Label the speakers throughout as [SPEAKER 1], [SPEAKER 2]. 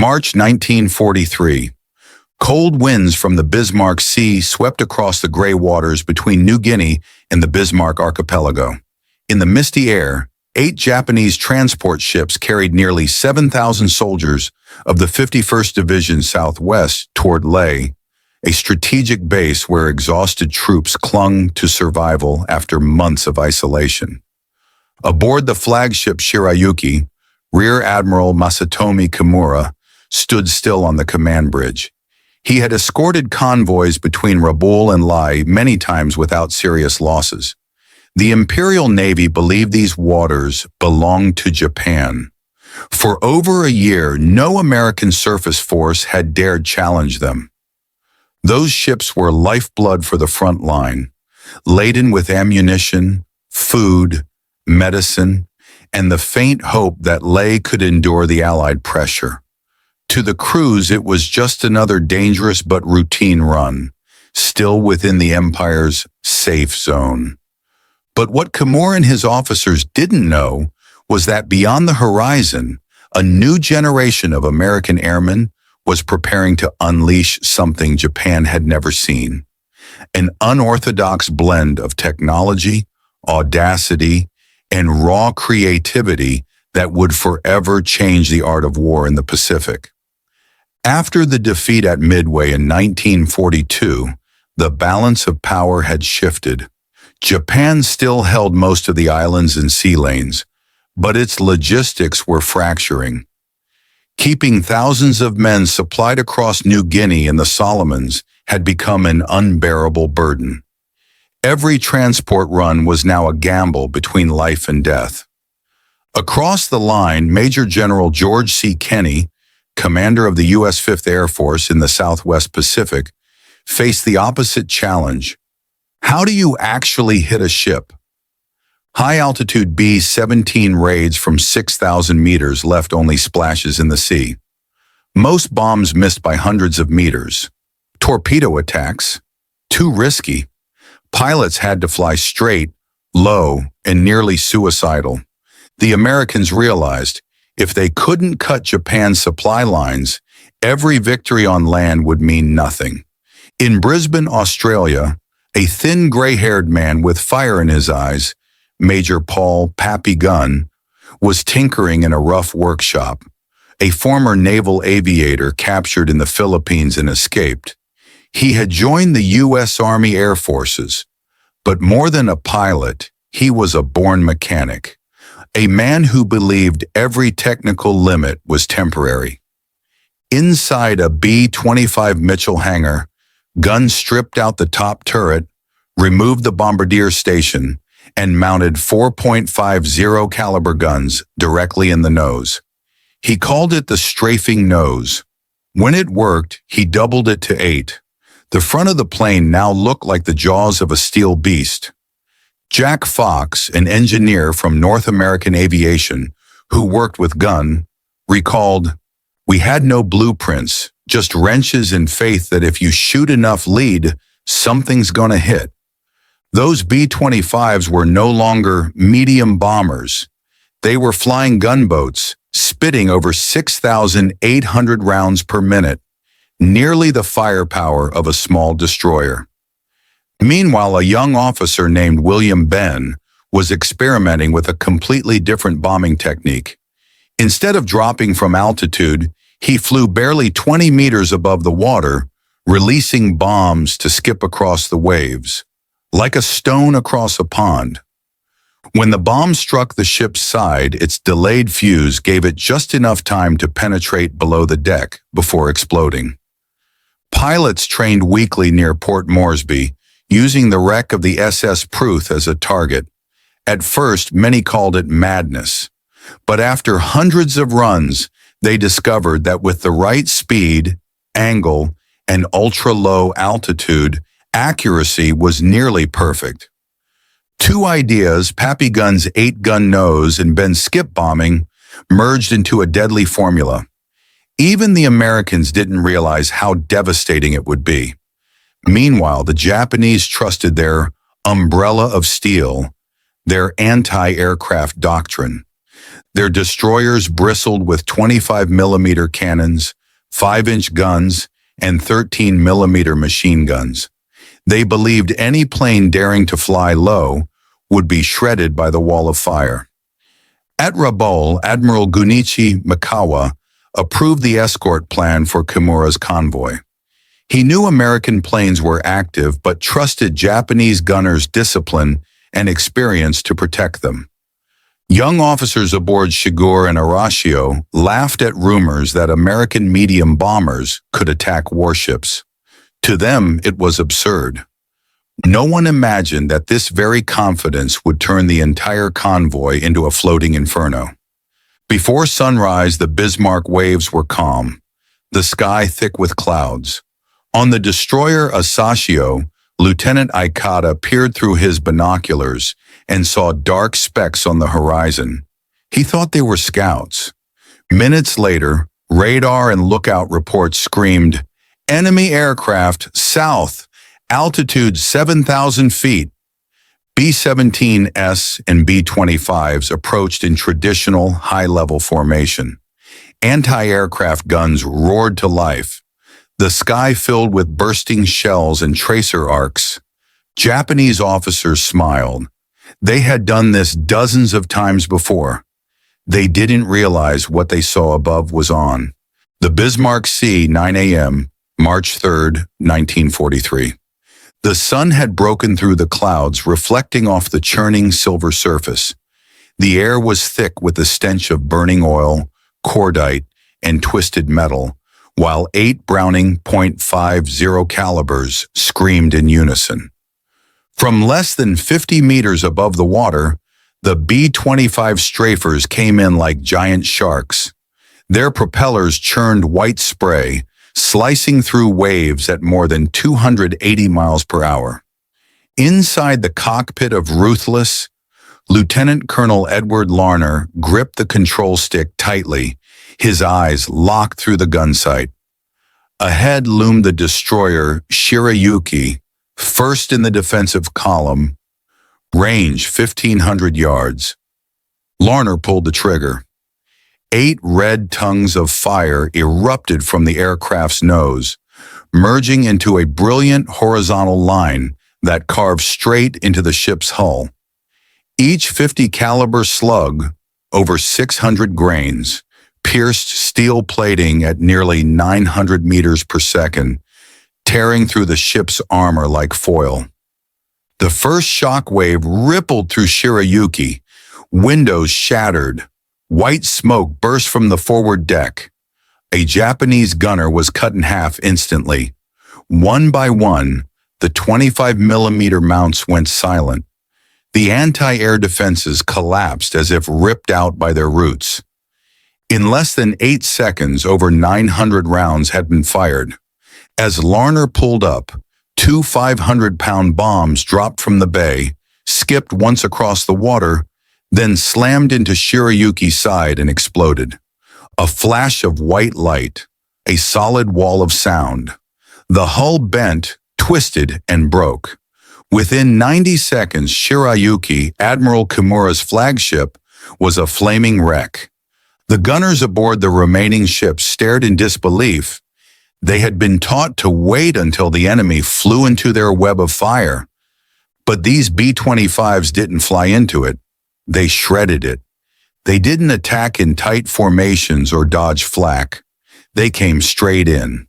[SPEAKER 1] March 1943. Cold winds from the Bismarck Sea swept across the gray waters between New Guinea and the Bismarck archipelago. In the misty air, 8 Japanese transport ships carried nearly 7,000 soldiers of the 51st Division Southwest toward Lae, a strategic base where exhausted troops clung to survival after months of isolation. Aboard the flagship Shirayuki, Rear Admiral Masatomi Kimura stood still on the command bridge. He had escorted convoys between Rabaul and Lae many times without serious losses. The Imperial Navy believed these waters belonged to Japan. For over a year, no American surface force had dared challenge them. Those ships were lifeblood for the front line, laden with ammunition, food, medicine, and the faint hope that Lae could endure the Allied pressure. To the crews, it was just another dangerous but routine run, still within the Empire's safe zone. But what Kimura and his officers didn't know was that beyond the horizon, a new generation of American airmen was preparing to unleash something Japan had never seen. An unorthodox blend of technology, audacity, and raw creativity that would forever change the art of war in the Pacific. After the defeat at Midway in 1942, the balance of power had shifted. Japan still held most of the islands and sea lanes, but its logistics were fracturing. Keeping thousands of men supplied across New Guinea and the Solomons had become an unbearable burden. Every transport run was now a gamble between life and death. Across the line, Major General George C. Kenney, commander of the U.S. 5th Air Force in the Southwest Pacific, faced the opposite challenge. How do you actually hit a ship? High-altitude B-17 raids from 6,000 meters left only splashes in the sea. Most bombs missed by hundreds of meters. Torpedo attacks? Too risky. Pilots had to fly straight, low, and nearly suicidal. The Americans realized if they couldn't cut Japan's supply lines, every victory on land would mean nothing. In Brisbane, Australia, a thin gray-haired man with fire in his eyes, Major Paul Pappy Gunn, was tinkering in a rough workshop. A former naval aviator captured in the Philippines and escaped. He had joined the U.S. Army Air Forces, but more than a pilot, he was a born mechanic, a man who believed every technical limit was temporary. Inside a B-25 Mitchell hangar, Gunn stripped out the top turret, removed the bombardier station, and mounted 4.50 caliber guns directly in the nose. He called it the strafing nose. When it worked, he doubled it to 8. The front of the plane now looked like the jaws of a steel beast. Jack Fox, an engineer from North American Aviation who worked with Gunn, recalled, "We had no blueprints, just wrenches and faith that if you shoot enough lead, something's gonna hit." Those B-25s were no longer medium bombers. They were flying gunboats, spitting over 6,800 rounds per minute, nearly the firepower of a small destroyer. Meanwhile, a young officer named William Ben was experimenting with a completely different bombing technique. Instead of dropping from altitude, he flew barely 20 meters above the water, releasing bombs to skip across the waves, like a stone across a pond. When the bomb struck the ship's side, its delayed fuse gave it just enough time to penetrate below the deck before exploding. Pilots trained weekly near Port Moresby, using the wreck of the SS Pruth as a target. At first, many called it madness, but after hundreds of runs, they discovered that with the right speed, angle, and ultra-low altitude, accuracy was nearly perfect. Two ideas, Pappy Gunn's 8-gun nose and Ben's skip bombing, merged into a deadly formula. Even the Americans didn't realize how devastating it would be. Meanwhile, the Japanese trusted their umbrella of steel, their anti-aircraft doctrine. Their destroyers bristled with 25-millimeter cannons, 5-inch guns, and 13-millimeter machine guns. They believed any plane daring to fly low would be shredded by the wall of fire. At Rabaul, Admiral Gunichi Mikawa approved the escort plan for Kimura's convoy. He knew American planes were active but trusted Japanese gunners' discipline and experience to protect them. Young officers aboard Shigur and Arashio laughed at rumors that American medium bombers could attack warships. To them, it was absurd. No one imagined that this very confidence would turn the entire convoy into a floating inferno. Before sunrise, the Bismarck waves were calm, the sky thick with clouds. On the destroyer Asashio, Lieutenant Ikata peered through his binoculars and saw dark specks on the horizon. He thought they were scouts. Minutes later, radar and lookout reports screamed, "Enemy aircraft, south, altitude 7,000 feet." B-17S and B-25s approached in traditional high-level formation. Anti-aircraft guns roared to life, the sky filled with bursting shells and tracer arcs. Japanese officers smiled. They had done this dozens of times before. They didn't realize what they saw above was on. The Bismarck Sea, 9 a.m., March 3, 1943. The sun had broken through the clouds, reflecting off the churning silver surface. The air was thick with the stench of burning oil, cordite, and twisted metal, while 8 Browning .50 calibers screamed in unison. From less than 50 meters above the water, the B-25 strafers came in like giant sharks. Their propellers churned white spray, slicing through waves at more than 280 miles per hour. Inside the cockpit of Ruthless, Lieutenant Colonel Edward Larner gripped the control stick tightly, his eyes locked through the gun sight. Ahead loomed the destroyer Shirayuki, first in the defensive column, range 1,500 yards. Larner pulled the trigger. 8 red tongues of fire erupted from the aircraft's nose, merging into a brilliant horizontal line that carved straight into the ship's hull. Each 50 caliber slug, over 600 grains, pierced steel plating at nearly 900 meters per second, tearing through the ship's armor like foil. The first shock wave rippled through Shirayuki. Windows shattered. White smoke burst from the forward deck. A Japanese gunner was cut in half instantly. One by one, the 25-millimeter mounts went silent. The anti-air defenses collapsed as if ripped out by their roots. In less than 8 seconds, over 900 rounds had been fired. As Larner pulled up, 2 500-pound bombs dropped from the bay, skipped once across the water, then slammed into Shirayuki's side and exploded. A flash of white light, a solid wall of sound. The hull bent, twisted, and broke. Within 90 seconds, Shirayuki, Admiral Kimura's flagship, was a flaming wreck. The gunners aboard the remaining ships stared in disbelief. They had been taught to wait until the enemy flew into their web of fire. But these B-25s didn't fly into it. They shredded it. They didn't attack in tight formations or dodge flak. They came straight in.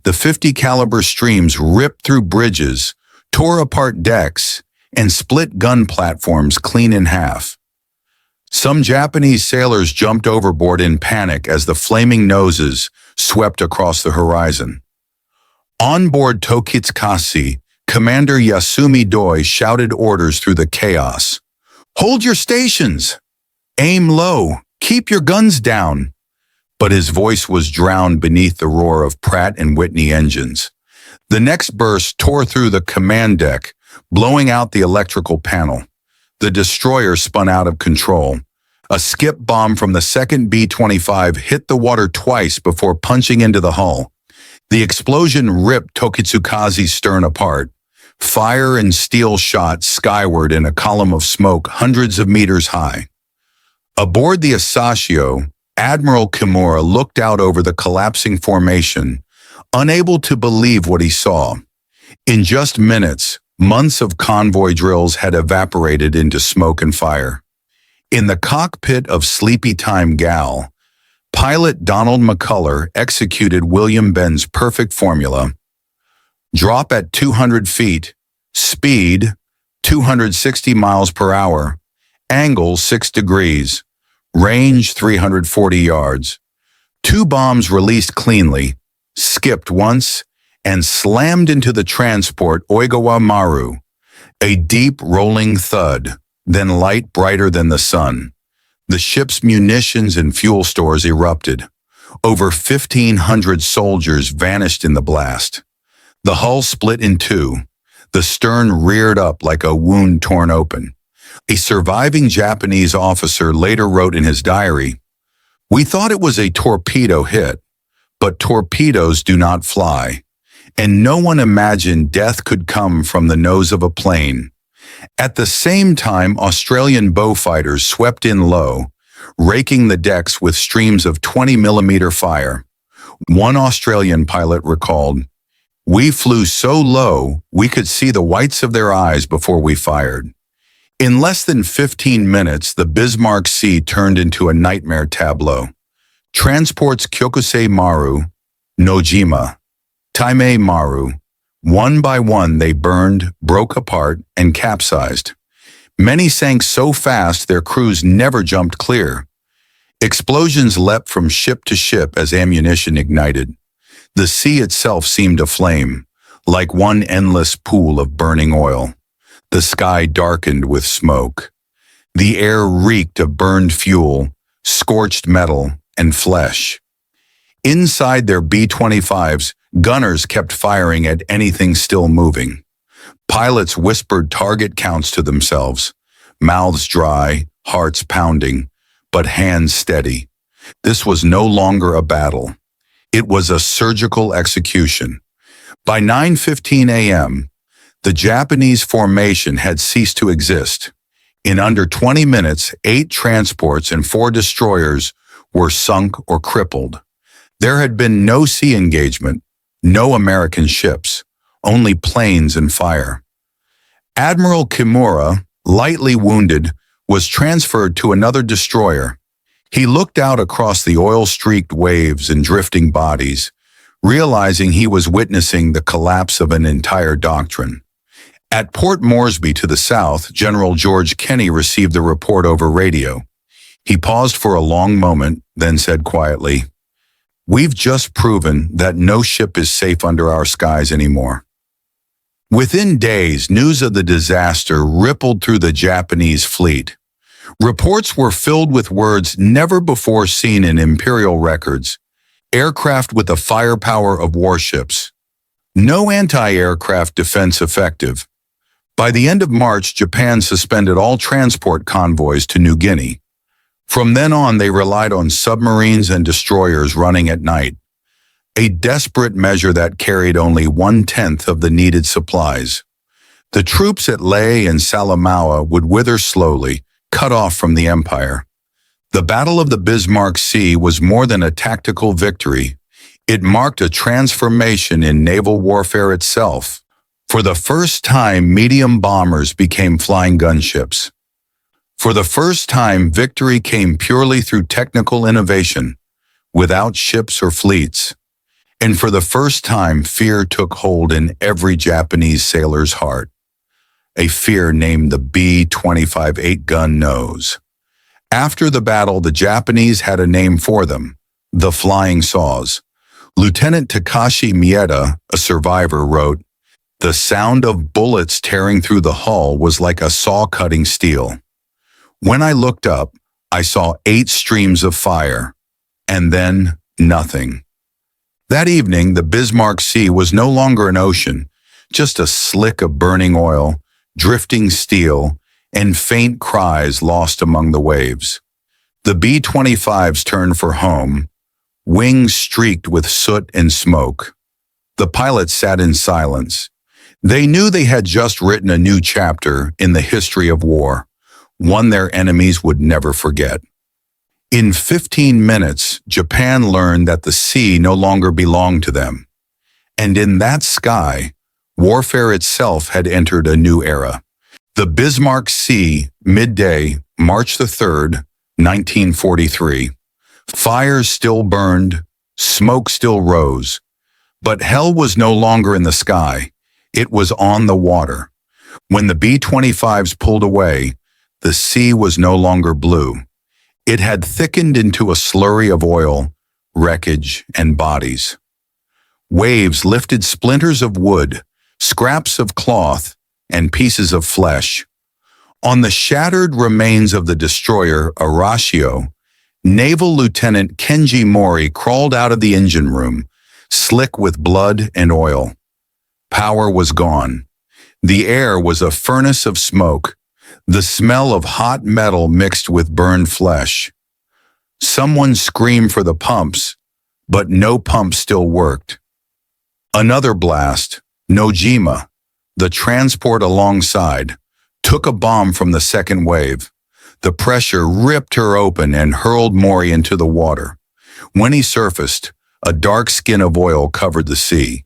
[SPEAKER 1] The 50 caliber streams ripped through bridges, tore apart decks, and split gun platforms clean in half. Some Japanese sailors jumped overboard in panic as the flaming noses swept across the horizon. On board Tokitsukashi, Commander Yasumi Doi shouted orders through the chaos. "Hold your stations! Aim low! Keep your guns down!" But his voice was drowned beneath the roar of Pratt & Whitney engines. The next burst tore through the command deck, blowing out the electrical panel. The destroyer spun out of control. A skip bomb from the second B-25 hit the water twice before punching into the hull. The explosion ripped Tokitsukashi's stern apart. Fire and steel shot skyward in a column of smoke hundreds of meters high. Aboard the Asashio, Admiral Kimura looked out over the collapsing formation, unable to believe what he saw. In just minutes, months of convoy drills had evaporated into smoke and fire. In the cockpit of Sleepy Time Gal, pilot Donald McCullough executed William Benn's perfect formula: drop at 200 feet, speed 260 miles per hour, angle 6 degrees, range 340 yards. 2 bombs released cleanly, skipped once, and slammed into the transport Oigawa Maru, a deep rolling thud, then light brighter than the sun. The ship's munitions and fuel stores erupted. Over 1,500 soldiers vanished in the blast. The hull split in two. The stern reared up like a wound torn open. A surviving Japanese officer later wrote in his diary, "We thought it was a torpedo hit, but torpedoes do not fly, and no one imagined death could come from the nose of a plane." At the same time, Australian Beaufighters swept in low, raking the decks with streams of 20mm fire. One Australian pilot recalled, "We flew so low we could see the whites of their eyes before we fired." In less than 15 minutes, the Bismarck Sea turned into a nightmare tableau. Transports Kyokusei Maru, Nojima, Taimei Maru, one by one they burned, broke apart, and capsized. Many sank so fast their crews never jumped clear. Explosions leapt from ship to ship as ammunition ignited. The sea itself seemed aflame, like one endless pool of burning oil. The sky darkened with smoke. The air reeked of burned fuel, scorched metal, and flesh. Inside their B-25s, gunners kept firing at anything still moving. Pilots whispered target counts to themselves, mouths dry, hearts pounding, but hands steady. This was no longer a battle. It was a surgical execution. By 9:15 a.m., the Japanese formation had ceased to exist. In under 20 minutes, 8 transports and 4 destroyers were sunk or crippled. There had been no sea engagement, no American ships, only planes and fire. Admiral Kimura, lightly wounded, was transferred to another destroyer. He looked out across the oil-streaked waves and drifting bodies, realizing he was witnessing the collapse of an entire doctrine. At Port Moresby to the south, General George Kenney received the report over radio. He paused for a long moment, then said quietly, "We've just proven that no ship is safe under our skies anymore." Within days, news of the disaster rippled through the Japanese fleet. Reports were filled with words never before seen in imperial records: aircraft with the firepower of warships. No anti-aircraft defense effective. By the end of March, Japan suspended all transport convoys to New Guinea. From then on, they relied on submarines and destroyers running at night, a desperate measure that carried only 1/10 of the needed supplies. The troops at Lae and Salamaua would wither slowly, cut off from the empire. The Battle of the Bismarck Sea was more than a tactical victory. It marked a transformation in naval warfare itself. For the first time, medium bombers became flying gunships. For the first time, victory came purely through technical innovation, without ships or fleets. And for the first time, fear took hold in every Japanese sailor's heart. A fear named the B-25 8-gun nose. After the battle, the Japanese had a name for them: the Flying Saws. Lieutenant Takashi Mieta, a survivor, wrote, "The sound of bullets tearing through the hull was like a saw cutting steel. When I looked up, I saw 8 streams of fire, and then nothing." That evening, the Bismarck Sea was no longer an ocean, just a slick of burning oil, drifting steel, and faint cries lost among the waves. The B-25s turned for home, wings streaked with soot and smoke. The pilots sat in silence. They knew they had just written a new chapter in the history of war, one their enemies would never forget. In 15 minutes, Japan learned that the sea no longer belonged to them. And in that sky, warfare itself had entered a new era. The Bismarck Sea, midday, March the 3rd, 1943. Fires still burned, smoke still rose. But hell was no longer in the sky. It was on the water. When the B-25s pulled away, the sea was no longer blue. It had thickened into a slurry of oil, wreckage, and bodies. Waves lifted splinters of wood, scraps of cloth, and pieces of flesh. On the shattered remains of the destroyer Arashio, Naval Lieutenant Kenji Mori crawled out of the engine room, slick with blood and oil. Power was gone. The air was a furnace of smoke, the smell of hot metal mixed with burned flesh. Someone screamed for the pumps, but no pump still worked. Another blast, Nojima, the transport alongside, took a bomb from the second wave. The pressure ripped her open and hurled Mori into the water. When he surfaced, a dark skin of oil covered the sea.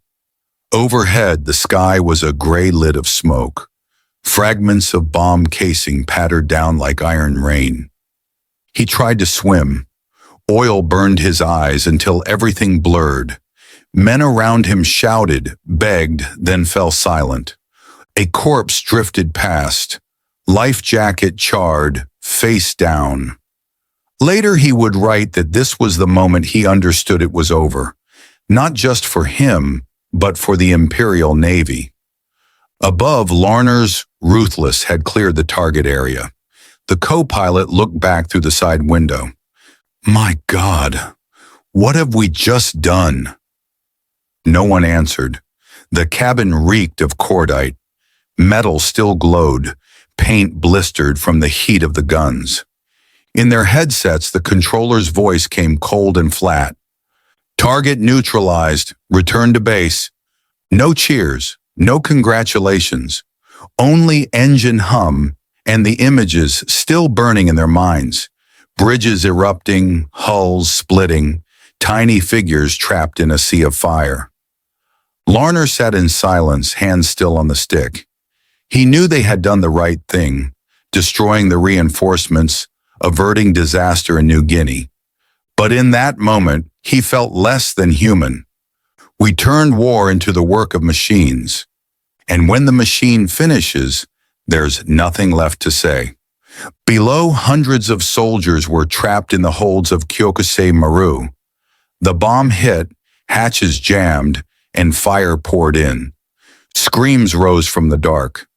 [SPEAKER 1] Overhead, the sky was a gray lid of smoke. Fragments of bomb casing pattered down like iron rain. He tried to swim. Oil burned his eyes until everything blurred. Men around him shouted, begged, then fell silent. A corpse drifted past. Life jacket charred, face down. Later he would write that this was the moment he understood it was over, not just for him, but for the Imperial Navy. Above, Larner's Ruthless had cleared the target area. The co-pilot looked back through the side window. My God, what have we just done? No one answered. The cabin reeked of cordite. Metal still glowed, paint blistered from the heat of the guns. In their headsets, the controller's voice came cold and flat. Target neutralized, return to base. No cheers, no congratulations. Only engine hum and the images still burning in their minds. Bridges erupting, hulls splitting, tiny figures trapped in a sea of fire. Larner sat in silence, hands still on the stick. He knew they had done the right thing, destroying the reinforcements, averting disaster in New Guinea. But in that moment, he felt less than human. We turned war into the work of machines. And when the machine finishes, there's nothing left to say. Below, hundreds of soldiers were trapped in the holds of Kyokusei Maru. The bomb hit, hatches jammed, and fire poured in. Screams rose from the dark.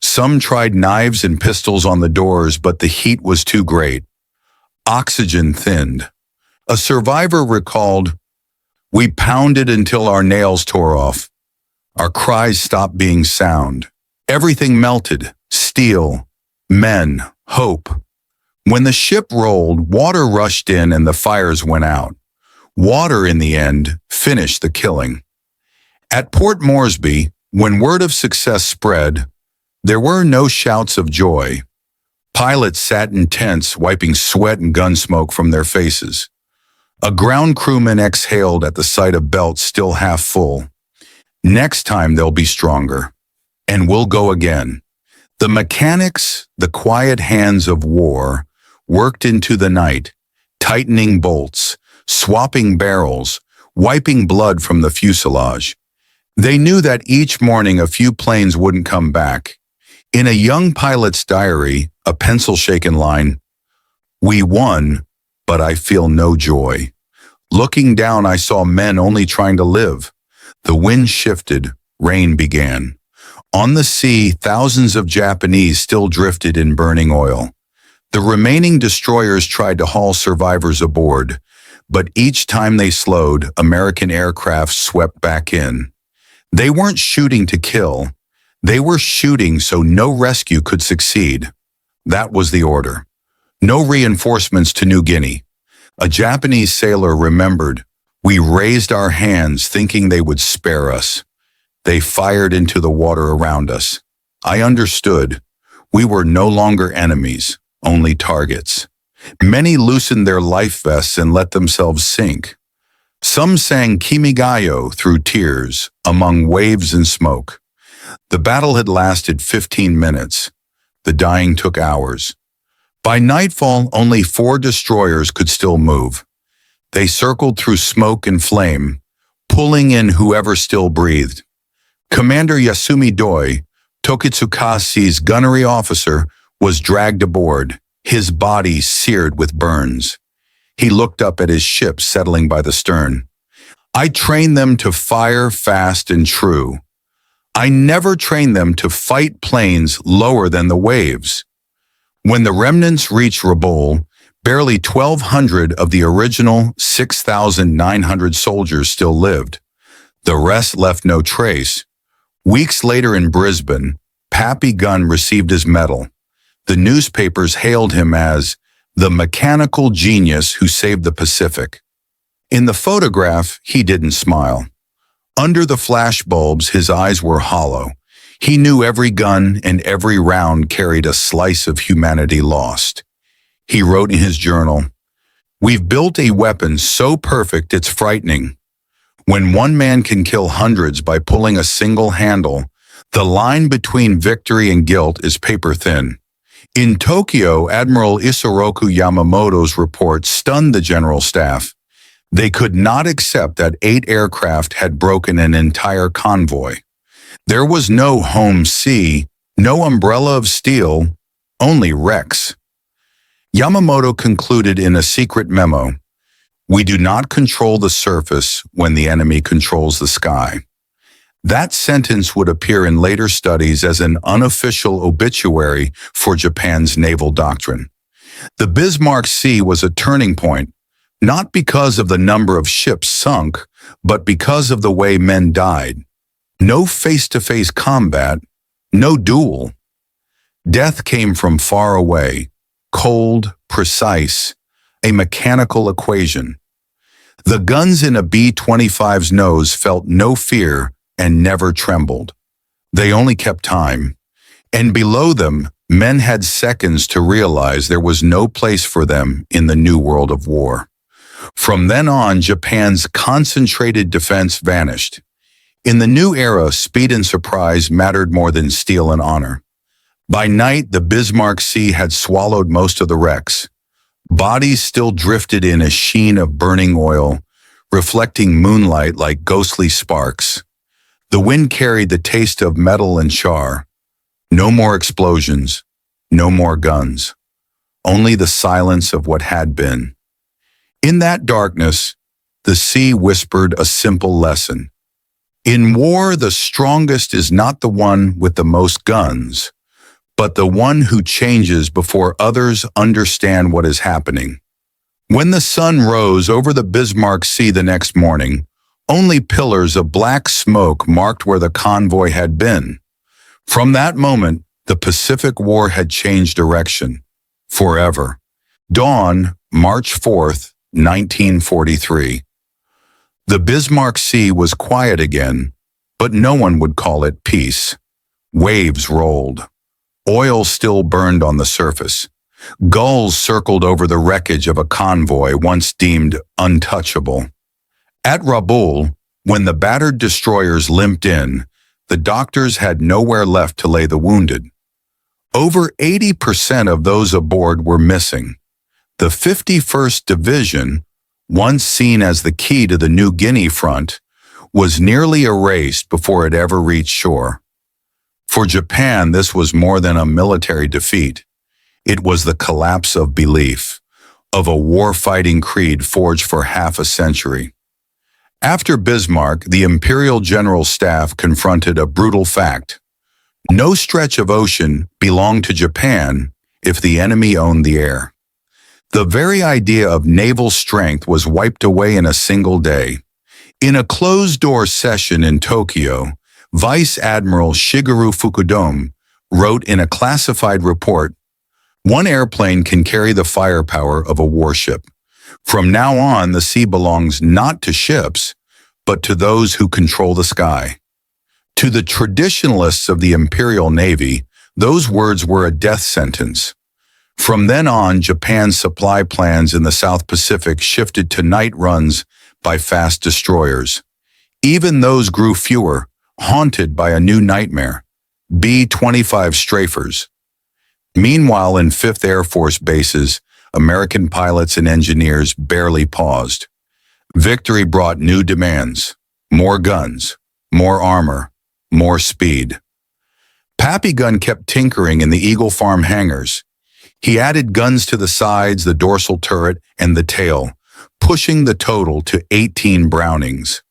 [SPEAKER 1] Some tried knives and pistols on the doors, but the heat was too great. Oxygen thinned. A survivor recalled, "We pounded until our nails tore off. Our cries stopped being sound. Everything melted, steel, men, hope. When the ship rolled, water rushed in and the fires went out. Water, in the end, finished the killing." At Port Moresby, when word of success spread, there were no shouts of joy. Pilots sat in tents, wiping sweat and gun smoke from their faces. A ground crewman exhaled at the sight of belts still half full. Next time they'll be stronger. And we'll go again. The mechanics, the quiet hands of war, worked into the night, tightening bolts, swapping barrels, wiping blood from the fuselage. They knew that each morning a few planes wouldn't come back. In a young pilot's diary, a pencil-shaken line, "We won, but I feel no joy. Looking down, I saw men only trying to live." The wind shifted, rain began. On the sea, thousands of Japanese still drifted in burning oil. The remaining destroyers tried to haul survivors aboard, but each time they slowed, American aircraft swept back in. They weren't shooting to kill. They were shooting so no rescue could succeed. That was the order. No reinforcements to New Guinea. A Japanese sailor remembered, "We raised our hands thinking they would spare us. They fired into the water around us. I understood. We were no longer enemies, only targets." Many loosened their life vests and let themselves sink. Some sang Kimigayo through tears, among waves and smoke. The battle had lasted 15 minutes. The dying took hours. By nightfall, only 4 destroyers could still move. They circled through smoke and flame, pulling in whoever still breathed. Commander Yasumi Doi, Tokitsukasi's gunnery officer, was dragged aboard, his body seared with burns. He looked up at his ship settling by the stern. I trained them to fire fast and true. I never trained them to fight planes lower than the waves. When the remnants reached Rabaul, barely 1,200 of the original 6,900 soldiers still lived. The rest left no trace. Weeks later in Brisbane, Pappy Gunn received his medal. The newspapers hailed him as the mechanical genius who saved the Pacific. In the photograph, he didn't smile. Under the flashbulbs, his eyes were hollow. He knew every gun and every round carried a slice of humanity lost. He wrote in his journal, "We've built a weapon so perfect it's frightening. When one man can kill hundreds by pulling a single handle, the line between victory and guilt is paper thin." In Tokyo, Admiral Isoroku Yamamoto's report stunned the general staff. They could not accept that 8 aircraft had broken an entire convoy. There was no home sea, no umbrella of steel, only wrecks. Yamamoto concluded in a secret memo, "We do not control the surface when the enemy controls the sky." That sentence would appear in later studies as an unofficial obituary for Japan's naval doctrine. The Bismarck Sea was a turning point, not because of the number of ships sunk, but because of the way men died. No face-to-face combat, no duel. Death came from far away, cold, precise, a mechanical equation. The guns in a B-25's nose felt no fear and never trembled. They only kept time. And below them, men had seconds to realize there was no place for them in the new world of war. From then on, Japan's concentrated defense vanished. In the new era, speed and surprise mattered more than steel and honor. By night, the Bismarck Sea had swallowed most of the wrecks. Bodies still drifted in a sheen of burning oil, reflecting moonlight like ghostly sparks. The wind carried the taste of metal and char. No more explosions, no more guns. Only the silence of what had been. In that darkness, the sea whispered a simple lesson. In war, the strongest is not the one with the most guns, but the one who changes before others understand what is happening. When the sun rose over the Bismarck Sea the next morning, only pillars of black smoke marked where the convoy had been. From that moment, the Pacific War had changed direction. Forever. Dawn, March 4th, 1943. The Bismarck Sea was quiet again, but no one would call it peace. Waves rolled. Oil still burned on the surface. Gulls circled over the wreckage of a convoy once deemed untouchable. At Rabaul, when the battered destroyers limped in, the doctors had nowhere left to lay the wounded. Over 80% of those aboard were missing. The 51st Division, once seen as the key to the New Guinea front, was nearly erased before it ever reached shore. For Japan, this was more than a military defeat. It was the collapse of belief, of a war-fighting creed forged for half a century. After Bismarck, the Imperial General Staff confronted a brutal fact. No stretch of ocean belonged to Japan if the enemy owned the air. The very idea of naval strength was wiped away in a single day. In a closed-door session in Tokyo, Vice Admiral Shigeru Fukudome wrote in a classified report, "One airplane can carry the firepower of a warship. From now on, the sea belongs not to ships, but to those who control the sky." To the traditionalists of the Imperial Navy, those words were a death sentence. From then on, Japan's supply plans in the South Pacific shifted to night runs by fast destroyers. Even those grew fewer, haunted by a new nightmare: B-25 strafers. Meanwhile, in 5th Air Force bases, American pilots and engineers barely paused. Victory brought new demands: more guns, more armor, more speed. Pappy Gunn kept tinkering in the Eagle Farm hangars. He added guns to the sides, the dorsal turret, and the tail, pushing the total to 18 Brownings.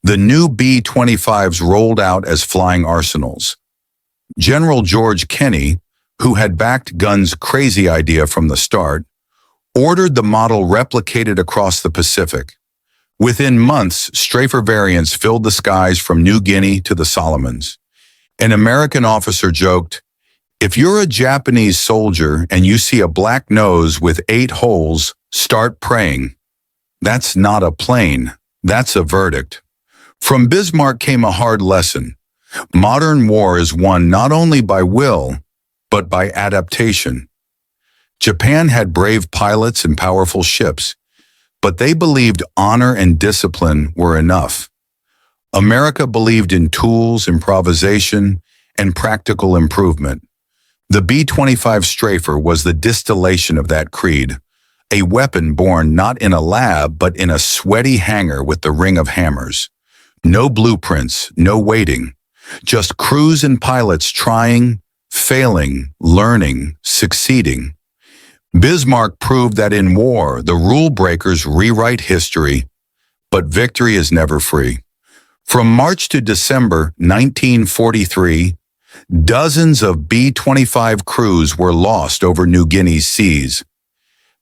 [SPEAKER 1] The new B-25s rolled out as flying arsenals. General George Kenney, who had backed Gunn's crazy idea from the start, ordered the model replicated across the Pacific. Within months, strafer variants filled the skies from New Guinea to the Solomons. An American officer joked, "If you're a Japanese soldier and you see a black nose with 8 holes, start praying. That's not a plane, that's a verdict." From Bismarck came a hard lesson. Modern war is won not only by will, but by adaptation. Japan had brave pilots and powerful ships, but they believed honor and discipline were enough. America believed in tools, improvisation, and practical improvement. The B-25 strafer was the distillation of that creed, a weapon born not in a lab but in a sweaty hangar with the ring of hammers. No blueprints, no waiting, just crews and pilots trying, failing, learning, succeeding. Bismarck proved that in war, the rule breakers rewrite history, but victory is never free. From March to December 1943, dozens of B-25 crews were lost over New Guinea's seas.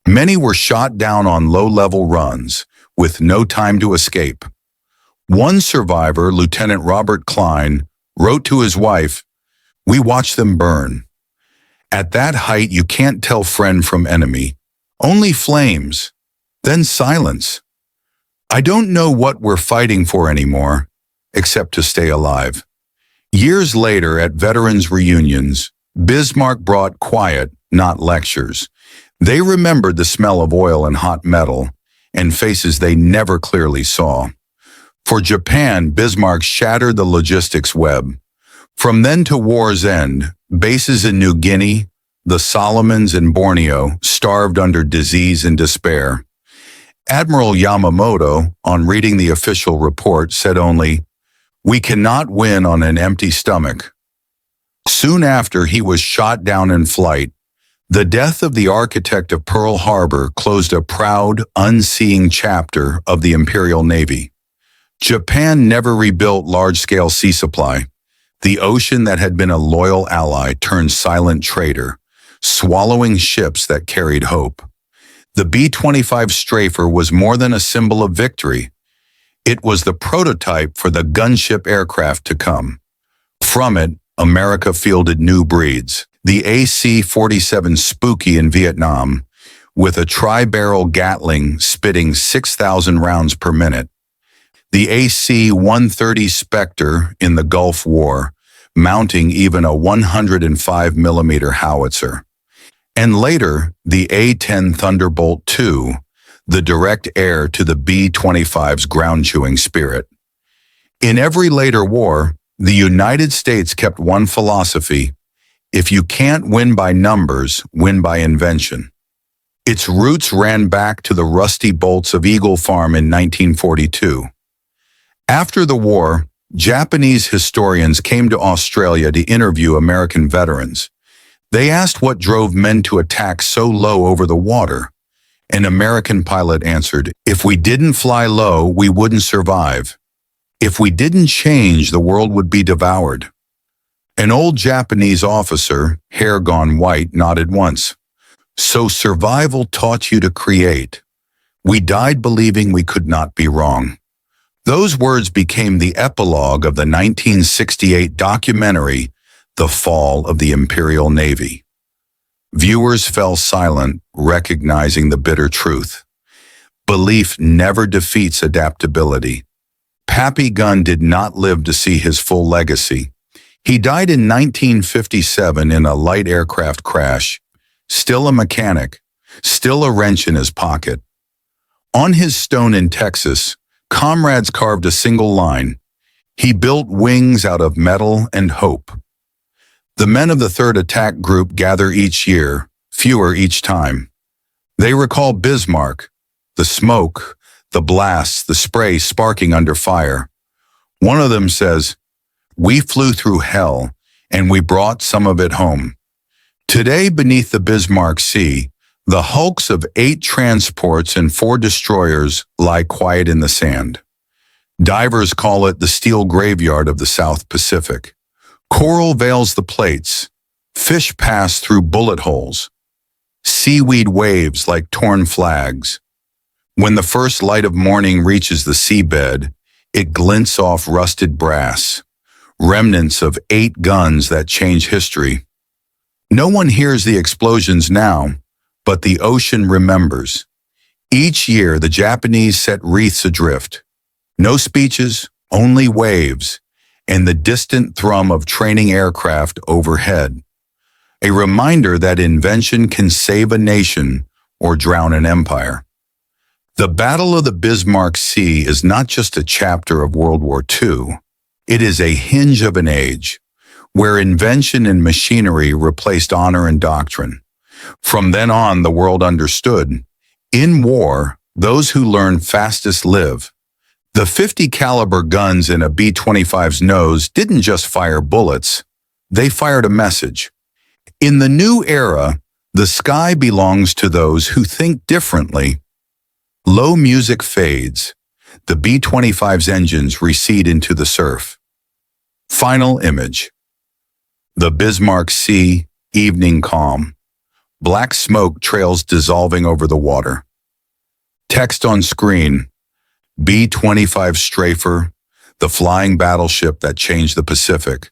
[SPEAKER 1] Many were shot down on low-level runs, with no time to escape. One survivor, Lieutenant Robert Klein, wrote to his wife, "We watched them burn. At that height, you can't tell friend from enemy. Only flames, then silence. I don't know what we're fighting for anymore, except to stay alive." Years later, at veterans' reunions, Bismarck brought quiet, not lectures. They remembered the smell of oil and hot metal, and faces they never clearly saw. For Japan, Bismarck shattered the logistics web. From then to war's end, bases in New Guinea, the Solomons, and Borneo starved under disease and despair. Admiral Yamamoto, on reading the official report, said only, "We cannot win on an empty stomach." Soon after, he was shot down in flight. The death of the architect of Pearl Harbor closed a proud, unseeing chapter of the Imperial Navy. Japan never rebuilt large-scale sea supply. The ocean that had been a loyal ally turned silent traitor, swallowing ships that carried hope. The B-25 strafer was more than a symbol of victory. It was the prototype for the gunship aircraft to come. From it, America fielded new breeds. The AC-47 Spooky in Vietnam, with a tri-barrel Gatling spitting 6,000 rounds per minute. The AC-130 Spectre in the Gulf War, mounting even a 105mm howitzer. And later, the A-10 Thunderbolt II, the direct heir to the B-25's ground-chewing spirit. In every later war, the United States kept one philosophy: if you can't win by numbers, win by invention. Its roots ran back to the rusty bolts of Eagle Farm in 1942. After the war, Japanese historians came to Australia to interview American veterans. They asked what drove men to attack so low over the water. An American pilot answered, "If we didn't fly low, we wouldn't survive. If we didn't change, the world would be devoured." An old Japanese officer, hair gone white, nodded once. "So survival taught you to create. We died believing we could not be wrong." Those words became the epilogue of the 1968 documentary, The Fall of the Imperial Navy. Viewers fell silent, recognizing the bitter truth. Belief never defeats adaptability. Pappy Gunn did not live to see his full legacy. He died in 1957 in a light aircraft crash, still a mechanic, still a wrench in his pocket. On his stone in Texas, comrades carved a single line. He built wings out of metal and hope. The men of the 3rd Attack Group gather each year, fewer each time. They recall Bismarck, the smoke, the blasts, the spray sparking under fire. One of them says, "We flew through hell, and we brought some of it home." Today, beneath the Bismarck Sea, the hulks of 8 transports and 4 destroyers lie quiet in the sand. Divers call it the steel graveyard of the South Pacific. Coral veils the plates. Fish pass through bullet holes. Seaweed waves like torn flags. When the first light of morning reaches the seabed, it glints off rusted brass, remnants of 8 guns that change history. No one hears the explosions now, but the ocean remembers. Each year, the Japanese set wreaths adrift. No speeches, only waves, and the distant thrum of training aircraft overhead. A reminder that invention can save a nation or drown an empire. The Battle of the Bismarck Sea is not just a chapter of World War II. It is a hinge of an age, where invention and machinery replaced honor and doctrine. From then on, the world understood. In war, those who learn fastest live. The 50 caliber guns in a B-25's nose didn't just fire bullets, they fired a message. In the new era, the sky belongs to those who think differently. Low music fades. The B-25's engines recede into the surf. Final image. The Bismarck Sea, evening calm. Black smoke trails dissolving over the water. Text on screen. B-25 Strafer, the flying battleship that changed the Pacific.